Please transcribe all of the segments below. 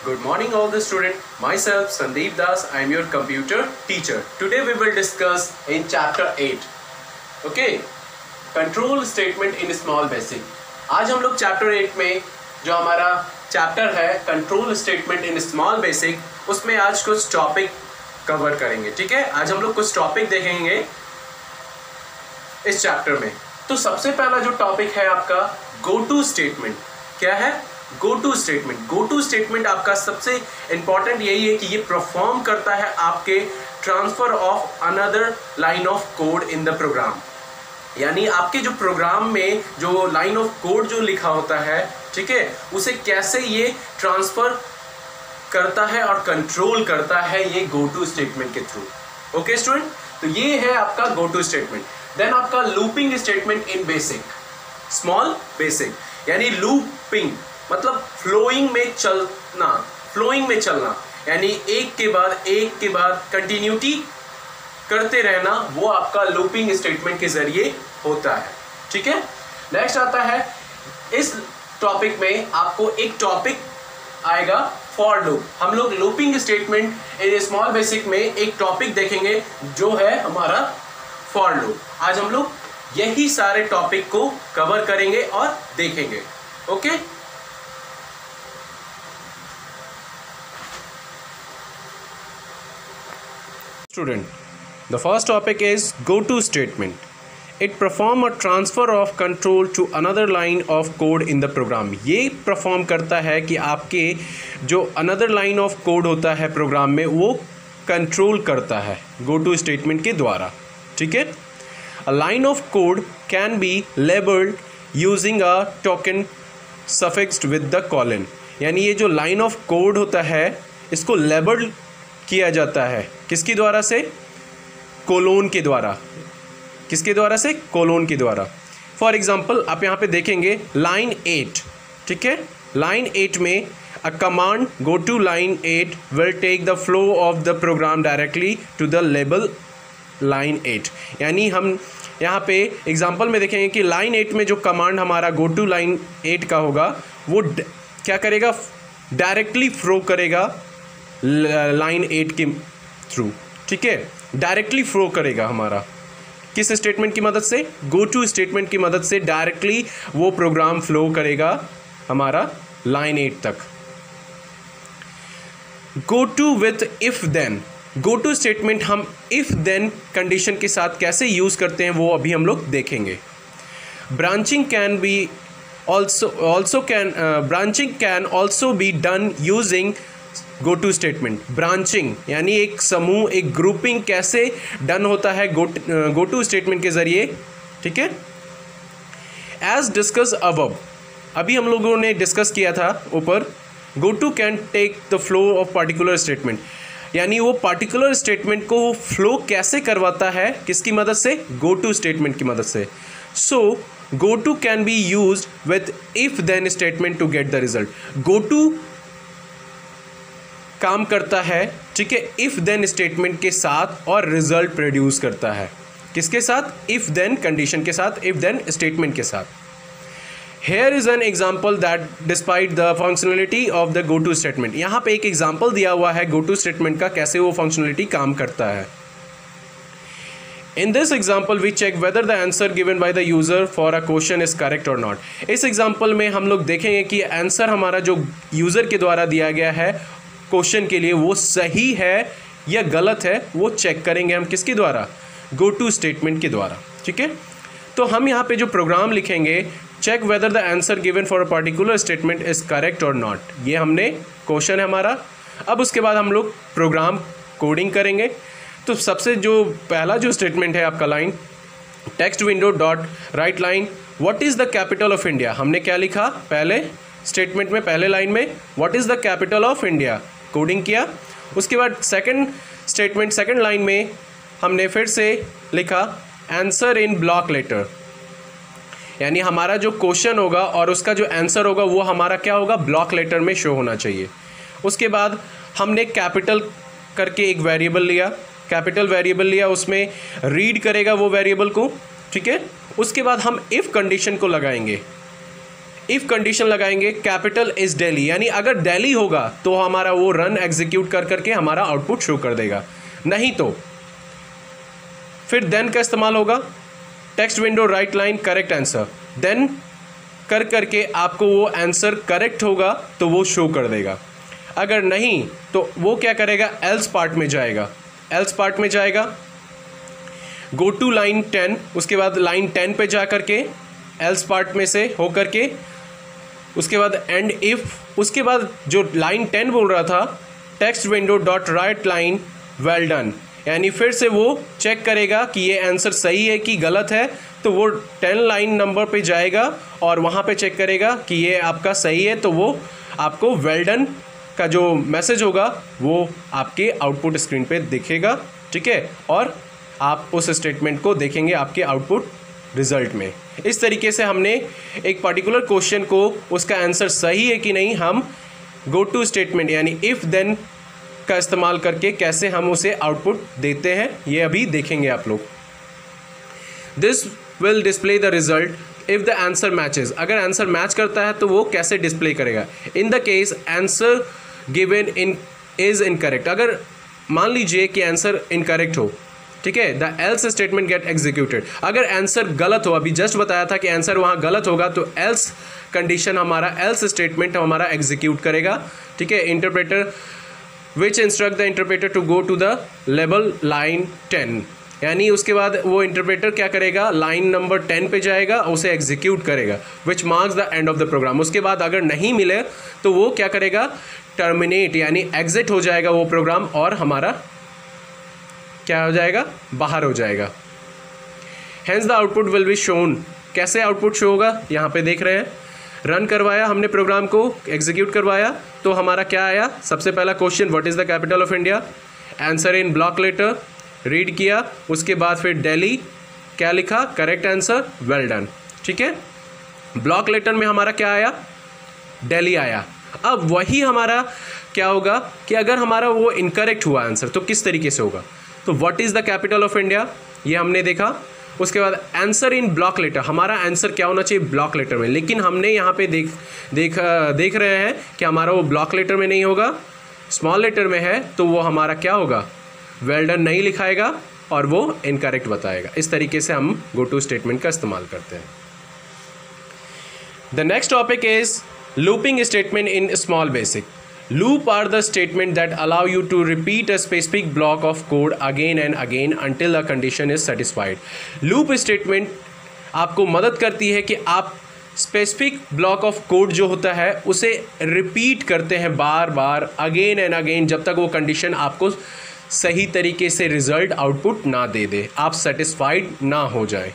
Good morning all the students. Myself Sandeep Das. I am your computer teacher. Today we will discuss in chapter 8. Okay. Control statement in small basic. आज हम लोग chapter 8 में जो हमारा chapter है control statement in small basic उसमें आज कुछ topic cover करेंगे. ठीक है. आज हम लोग कुछ topic देखेंगे इस chapter में. तो सबसे पहला जो topic है आपका go to statement. क्या है? Go to statement. Go to statement आपका सबसे इंपॉर्टेंट यही है कि ये परफॉर्म करता है आपके transfer of another line of code in the program. यानी आपके जो प्रोग्राम में जो लाइन ऑफ कोड जो लिखा होता है, ठीक है, उसे कैसे ये ट्रांसफर करता है और कंट्रोल करता है ये गो टू स्टेटमेंट के थ्रू. ओके स्टूडेंट, तो ये है आपका गो टू स्टेटमेंट. देन आपका looping statement in basic small basic. यानी लूपिंग मतलब फ्लोइंग में चलना यानी एक के बाद कंटिन्यूटी करते रहना, वो आपका लूपिंग स्टेटमेंट के जरिए होता है. ठीक है. नेक्स्ट आता है इस टॉपिक में आपको एक टॉपिक आएगा फॉर लूप. हम लोग looping statement in small basic में एक टॉपिक देखेंगे जो है हमारा फॉर लूप. आज हम लोग यही सारे टॉपिक को कवर करेंगे और देखेंगे. Okay. Student, the first topic is go to statement. It perform a transfer of control to another line of code in the program. ये perform करता है कि आपके जो another line of code होता है प्रोग्राम में वो कंट्रोल करता है go to statement के द्वारा. ठीक है. A line of code can be labeled using a token suffixed with the colon. यानी ये जो line of code होता है इसको labeled किया जाता है किसके द्वारा से? कोलोन के द्वारा. किसके द्वारा से? कोलोन के द्वारा. फॉर एग्जांपल आप यहाँ पे देखेंगे लाइन 8. ठीक है. लाइन 8 में a command go to line 8 will take the flow of the program directly to the label line 8. यानी हम यहाँ पे एग्जांपल में देखेंगे कि लाइन 8 में जो कमांड हमारा गो टू लाइन 8 का होगा वो क्या करेगा? डायरेक्टली फ्लो करेगा लाइन 8 के थ्रू. ठीक है. डायरेक्टली फ्लो करेगा हमारा किस स्टेटमेंट की मदद से? गो टू स्टेटमेंट की मदद से डायरेक्टली वो प्रोग्राम फ्लो करेगा हमारा लाइन 8 तक. Go to with if then. Go to statement हम इफ देन कंडीशन के साथ कैसे यूज करते हैं वो अभी हम लोग देखेंगे. Branching can be branching can also be done using go to statement. Branching यानी एक समूह, एक ग्रुपिंग कैसे डन होता है गो टू स्टेटमेंट के जरिए. ठीक है. एज डिस्कस अबव, अभी हम लोगों ने डिस्कस किया था ऊपर, go to can take the flow of particular statement. यानी वो पार्टिकुलर स्टेटमेंट को फ्लो कैसे करवाता है? किसकी मदद से? गो टू स्टेटमेंट की मदद से. So go to can be used with if then statement to get the result. Go to काम करता है, ठीक है, इफ देन स्टेटमेंट के साथ और रिजल्ट प्रोड्यूस करता है. किसके साथ? इफ देन कंडीशन के साथ, इफ देन स्टेटमेंट के साथ. Here is an example that despite the functionality of the go to statement. यहाँ पे एक एग्जाम्पल दिया हुआ है गो टू स्टेटमेंट का, कैसे वो फंक्शनलिटी काम करता है. In this example, we check whether the answer given by the user for a question is correct or not. इस एग्जाम्पल में हम लोग देखेंगे कि आंसर हमारा जो यूज़र के द्वारा दिया गया है क्वेश्चन के लिए वो सही है या गलत है, वो चेक करेंगे हम किसके द्वारा? गो टू स्टेटमेंट के द्वारा. ठीक है. तो हम यहाँ पे जो प्रोग्राम लिखेंगे, check whether the answer given for a particular statement is correct और नॉट. ये हमने क्वेश्चन है हमारा. अब उसके बाद हम लोग प्रोग्राम कोडिंग करेंगे. तो सबसे जो पहला जो स्टेटमेंट है आपका line, text window dot right line what is the capital of India. हमने क्या लिखा पहले स्टेटमेंट में, पहले लाइन में what is the capital of India coding किया. उसके बाद सेकंड स्टेटमेंट, सेकंड लाइन में हमने फिर से लिखा आंसर इन ब्लॉक लेटर. यानी हमारा जो क्वेश्चन होगा और उसका जो आंसर होगा वो हमारा क्या होगा? ब्लॉक लेटर में शो होना चाहिए. उसके बाद हमने कैपिटल करके एक वेरिएबल लिया, कैपिटल वेरिएबल लिया, उसमें रीड करेगा वो वेरिएबल को. ठीक है. उसके बाद हम इफ़ कंडीशन को लगाएंगे. इफ़ कंडीशन लगाएंगे कैपिटल इज दिल्ली, यानी अगर दिल्ली होगा तो हमारा वो रन एग्जीक्यूट कर करके हमारा आउटपुट शो कर देगा, नहीं तो फिर देन का इस्तेमाल होगा। Text window write line correct answer, then कर करके आपको वो आंसर करेक्ट होगा तो वो शो कर देगा, अगर नहीं तो वो क्या करेगा, एल्स पार्ट में जाएगा। एल्स पार्ट में जाएगा, गो टू लाइन 10, उसके बाद लाइन 10 पे जा करके एल्स पार्ट में से हो करके उसके बाद एंड इफ, उसके बाद जो लाइन 10 बोल रहा था text window dot right line well done, यानी फिर से वो चेक करेगा कि ये आंसर सही है कि गलत है, तो वो 10 लाइन नंबर पे जाएगा और वहाँ पे चेक करेगा कि ये आपका सही है, तो वो आपको वेल डन का जो मैसेज होगा वो आपके आउटपुट स्क्रीन पे दिखेगा, ठीक है, और आप उस स्टेटमेंट को देखेंगे आपके आउटपुट रिजल्ट में। इस तरीके से हमने एक पर्टिकुलर क्वेश्चन को उसका आंसर सही है कि नहीं हम गो टू स्टेटमेंट यानी इफ़ देन का इस्तेमाल करके कैसे हम उसे आउटपुट देते हैं, ये अभी देखेंगे आप लोग। This will display the result if the answer matches, अगर आंसर मैच करता है तो वो कैसे डिस्प्ले करेगा। In the case answer given in is incorrect, अगर मान लीजिए कि आंसर इनकरेक्ट हो, ठीक है, the else statement get executed, अगर आंसर गलत हो, अभी जस्ट बताया था कि आंसर वहाँ गलत होगा तो एल्स कंडीशन हमारा, एल्स स्टेटमेंट हमारा एग्जीक्यूट करेगा, ठीक है। Interpreter which instruct the interpreter to go to the level line 10, यानी उसके बाद वो इंटरप्रेटर क्या करेगा, लाइन नंबर 10 पे जाएगा, उसे एग्जीक्यूट करेगा, which marks the end of the program. उसके बाद अगर नहीं मिले तो वो क्या करेगा, टर्मिनेट यानी एग्जिट हो जाएगा वो प्रोग्राम और हमारा क्या हो जाएगा, बाहर हो जाएगा। Hence the output will be shown, कैसे आउटपुट शो होगा, यहाँ पे देख रहे हैं, रन करवाया हमने प्रोग्राम को, एग्जीक्यूट करवाया तो हमारा क्या आया, सबसे पहला question what is the capital of India, answer in block letter, read किया, उसके बाद फिर दिल्ली, क्या लिखा, करेक्ट आंसर, वेल डन, ठीक है। ब्लॉक लेटर में हमारा क्या आया, दिल्ली आया। अब वही हमारा क्या होगा कि अगर हमारा वो इनकरेक्ट हुआ आंसर तो किस तरीके से होगा, तो what is the capital of India ये हमने देखा, उसके बाद आंसर इन ब्लॉक लेटर, हमारा आंसर क्या होना चाहिए, ब्लॉक लेटर में, लेकिन हमने यहाँ पे देख रहे हैं कि हमारा वो ब्लॉक लेटर में नहीं होगा, स्मॉल लेटर में है, तो वो हमारा क्या होगा, वेल डन नहीं लिखाएगा और वो इनकरेक्ट बताएगा। इस तरीके से हम गो टू स्टेटमेंट का इस्तेमाल करते हैं। The next topic is looping statement in small basic. Loop are the statement that allow you to repeat a specific block of code again and again until a condition is satisfied. Loop statement आपको मदद करती है कि आप specific block of code जो होता है उसे रिपीट करते हैं बार बार, अगेन एंड अगेन, जब तक वो कंडीशन आपको सही तरीके से रिजल्ट आउटपुट ना दे दे, आप सेटिस्फाइड ना हो जाए।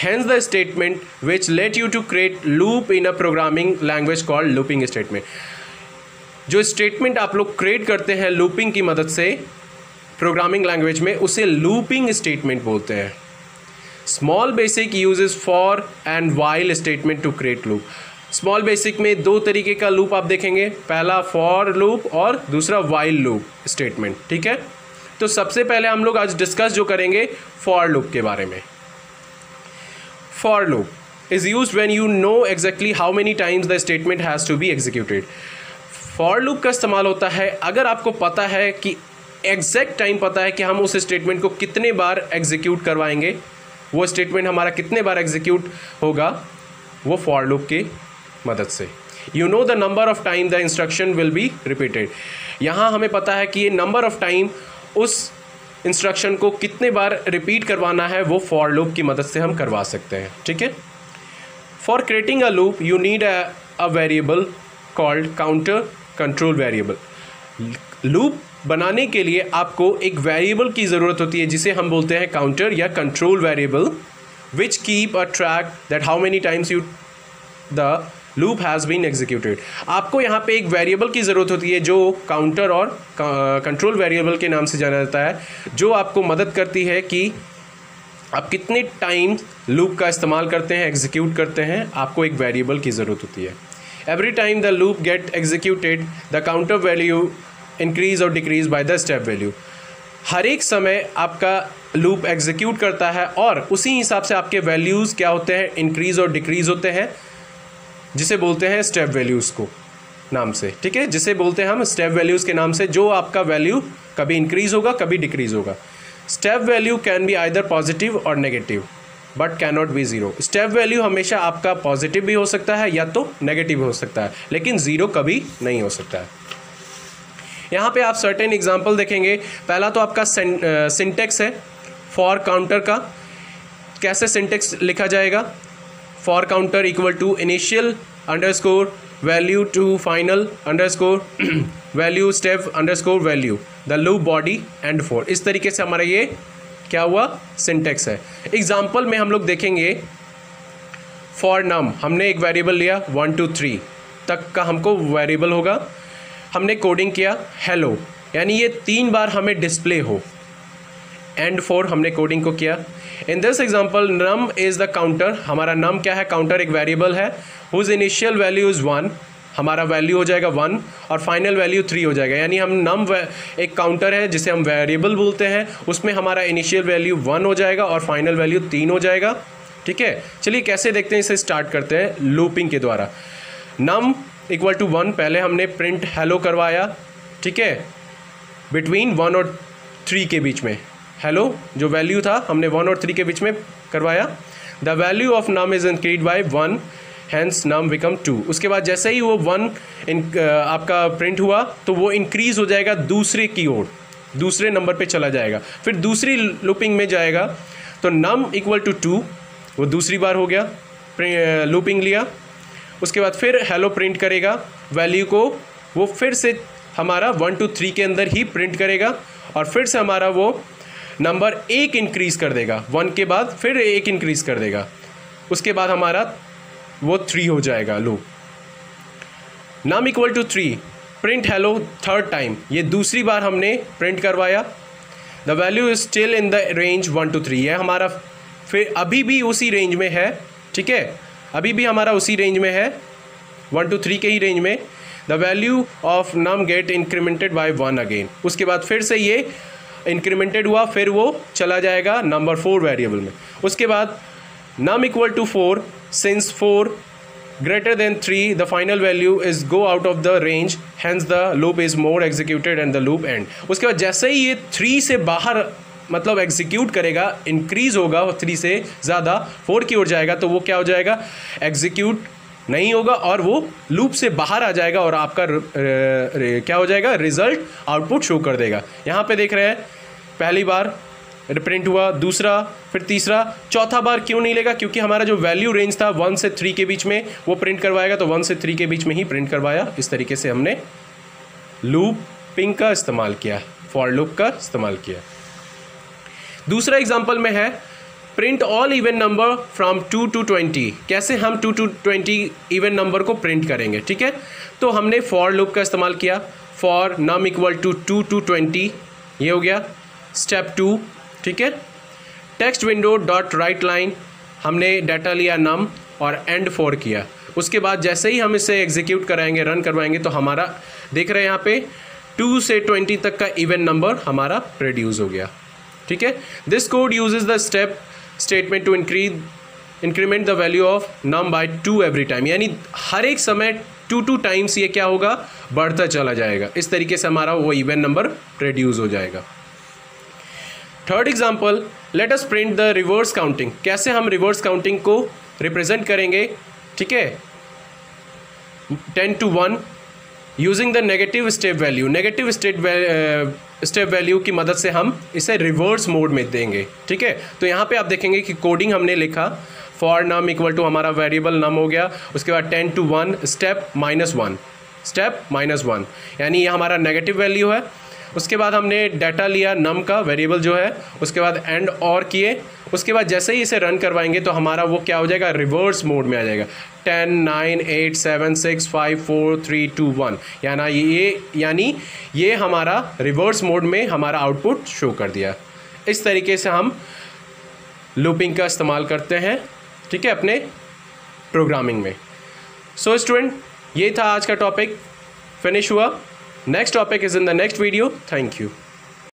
Hence the statement which let you to create loop in a programming language called looping statement. जो स्टेटमेंट आप लोग क्रिएट करते हैं लूपिंग की मदद से प्रोग्रामिंग लैंग्वेज में, उसे लूपिंग स्टेटमेंट बोलते हैं। Small basic uses for and while statement to create loop. Small basic में दो तरीके का लूप आप देखेंगे, पहला फॉर लूप और दूसरा वाइल लूप स्टेटमेंट, ठीक है। तो सबसे पहले हम लोग आज डिस्कस जो करेंगे फॉर लूप के बारे में। For loop is used when you know exactly how many times the statement has to be executed. For loop का इस्तेमाल होता है अगर आपको पता है कि एग्जैक्ट टाइम पता है कि हम उस स्टेटमेंट को कितने बार एग्जीक्यूट करवाएंगे, वो स्टेटमेंट हमारा कितने बार एग्जीक्यूट होगा, वो फॉर लूप की मदद से। You know the number of time the instruction will be repeated, यहाँ हमें पता है कि ये नंबर ऑफ टाइम उस इंस्ट्रक्शन को कितने बार रिपीट करवाना है, वो फॉर लूप की मदद से हम करवा सकते हैं, ठीक है। For creating a loop you need a variable called counter control variable. Loop बनाने के लिए आपको एक वेरिएबल की ज़रूरत होती है जिसे हम बोलते हैं काउंटर या control variable, which keep a track that how many times you the loop has been executed. आपको यहाँ पे एक वेरिएबल की ज़रूरत होती है जो काउंटर और कंट्रोल वेरिएबल के नाम से जाना जाता है, जो आपको मदद करती है कि आप कितने टाइम लूप का इस्तेमाल करते हैं, एग्जीक्यूट करते हैं, आपको एक वेरिएबल की ज़रूरत होती है। Every time the loop get executed, the counter value increase or decrease by the step value. हर एक समय आपका लूप एग्जीक्यूट करता है और उसी हिसाब से आपके वैल्यूज़ क्या होते हैं, इंक्रीज़ और डिक्रीज़ होते हैं जिसे बोलते हैं स्टेप वैल्यूज़ को नाम से, ठीक है, जिसे बोलते हैं हम स्टेप वैल्यूज़ के नाम से, जो आपका वैल्यू कभी इंक्रीज़ होगा कभी डिक्रीज़ होगा। Step value can be either positive और negative but can not be zero. Step value हमेशा आपका पॉजिटिव भी हो सकता है या तो नेगेटिव हो सकता है, लेकिन ज़ीरो कभी नहीं हो सकता है। यहाँ पे आप सर्टेन एग्जांपल देखेंगे। पहला तो आपका सिंटेक्स है फॉर काउंटर का। कैसे सिंटेक्स लिखा जाएगा? For counter equal to initial underscore value to final underscore value step underscore value the loop body end for. इस तरीके से हमारा ये क्या हुआ? सिंटेक्स है। एग्जाम्पल में हम लोग देखेंगे फॉर नम, हमने एक वेरिएबल लिया 1 2 3 तक का हमको वेरिएबल होगा। हमने कोडिंग किया हेलो, यानी ये 3 बार हमें डिस्प्ले हो। एंड फॉर हमने कोडिंग को किया। In this example num is the counter. हमारा नम क्या है? काउंटर एक वेरिएबल है हुज इनिशियल वैल्यू इज़ 1, हमारा वैल्यू हो जाएगा 1 और फाइनल वैल्यू 3 हो जाएगा। यानी हम नम एक काउंटर है जिसे हम वेरिएबल बोलते हैं, उसमें हमारा इनिशियल वैल्यू 1 हो जाएगा और फाइनल वैल्यू 3 हो जाएगा। ठीक है, चलिए कैसे देखते हैं, इसे स्टार्ट करते हैं लूपिंग के द्वारा। नम इक्वल टू 1, पहले हमने प्रिंट हेलो करवाया, ठीक है, बिटवीन 1 और 3 के बीच में। हेलो जो वैल्यू था हमने 1 और 3 के बीच में करवाया। The value of num is increase by 1 hence num become 2। उसके बाद जैसे ही वो 1 आपका प्रिंट हुआ तो वो इंक्रीज़ हो जाएगा दूसरे की ओर, दूसरे नंबर पे चला जाएगा। फिर दूसरी लूपिंग में जाएगा तो नम इक्वल टू 2, वो दूसरी बार हो गया, लूपिंग लिया। उसके बाद फिर हेलो प्रिंट करेगा, वैल्यू को वो फिर से हमारा 1 2 3 के अंदर ही प्रिंट करेगा और फिर से हमारा वो नंबर 1 इंक्रीज़ कर देगा, 1 के बाद फिर 1 इंक्रीज़ कर देगा। उसके बाद हमारा वो 3 हो जाएगा loop. Num equal to 3 print hello third time, ये दूसरी बार हमने प्रिंट करवाया। The value is still in the range 1 2 3, यह हमारा फिर अभी भी उसी रेंज में है, ठीक है, अभी भी हमारा उसी रेंज में है, 1 2 3 के ही रेंज में। The value of num get incremented by 1 again, उसके बाद फिर से ये इंक्रीमेंटेड हुआ, फिर वो चला जाएगा नंबर 4 वेरिएबल में। उसके बाद num equal to 4, since 4 greater than 3 the final value is go out of the range, hence the loop is more executed and the loop end। उसके बाद जैसे ही ये 3 से बाहर मतलब एग्जीक्यूट करेगा, इंक्रीज़ होगा 3 से ज़्यादा 4 की ओर जाएगा तो वो क्या हो जाएगा? एग्जीक्यूट नहीं होगा और वो लूप से बाहर आ जाएगा और आपका क्या हो जाएगा? रिजल्ट आउटपुट शो कर देगा। यहाँ पे देख रहे हैं पहली बार प्रिंट हुआ, दूसरा, फिर तीसरा, चौथा बार क्यों नहीं लेगा? क्योंकि हमारा जो वैल्यू रेंज था 1 से 3 के बीच में वो प्रिंट करवाएगा, तो 1 से 3 के बीच में ही प्रिंट करवाया। इस तरीके से हमने लूपिंग का इस्तेमाल किया, फॉर लूप का इस्तेमाल किया। दूसरा एग्जांपल में है print all even number from 2 to 20। कैसे हम 2 to 20 इवन नंबर को प्रिंट करेंगे? ठीक है, तो हमने फॉर लूप का इस्तेमाल किया। For num equal to 2 to 20, ये हो गया स्टेप 2, ठीक है। Text window dot right line, हमने डाटा लिया नम और एंड 4 किया। उसके बाद जैसे ही हम इसे एग्जीक्यूट कराएंगे, रन करवाएंगे, तो हमारा देख रहे हैं यहाँ पे 2 से 20 तक का इवन नंबर हमारा प्रोड्यूस हो गया, ठीक है। This code uses the step statement to increment the value of num by 2 every time, यानी हर एक समय 2 टाइम्स ये क्या होगा? बढ़ता चला जाएगा। इस तरीके से हमारा वो इवन नंबर प्रोड्यूस हो जाएगा। Third example, let us print the reverse counting. कैसे हम रिवर्स काउंटिंग को रिप्रेजेंट करेंगे? ठीक है, 10 to 1 using the negative step value. Negative step value की मदद से हम इसे रिवर्स मोड में देंगे, ठीक है। तो यहाँ पे आप देखेंगे कि कोडिंग हमने लिखा फॉर नम इक्वल टू हमारा वेरिएबल नम हो गया, उसके बाद 10 to 1 स्टेप -1, यानी ये हमारा नेगेटिव वैल्यू है। उसके बाद हमने डाटा लिया नम का वेरिएबल जो है, उसके बाद एंड और किए। उसके बाद जैसे ही इसे रन करवाएंगे तो हमारा वो क्या हो जाएगा? रिवर्स मोड में आ जाएगा। 10 9 8 7 6 5 4 3 2 1, यानी ये हमारा रिवर्स मोड में हमारा आउटपुट शो कर दिया। इस तरीके से हम लूपिंग का इस्तेमाल करते हैं, ठीक है, अपने प्रोग्रामिंग में। सो स्टूडेंट, ये था आज का टॉपिक, फिनिश हुआ। Next topic is in the next video. Thank you.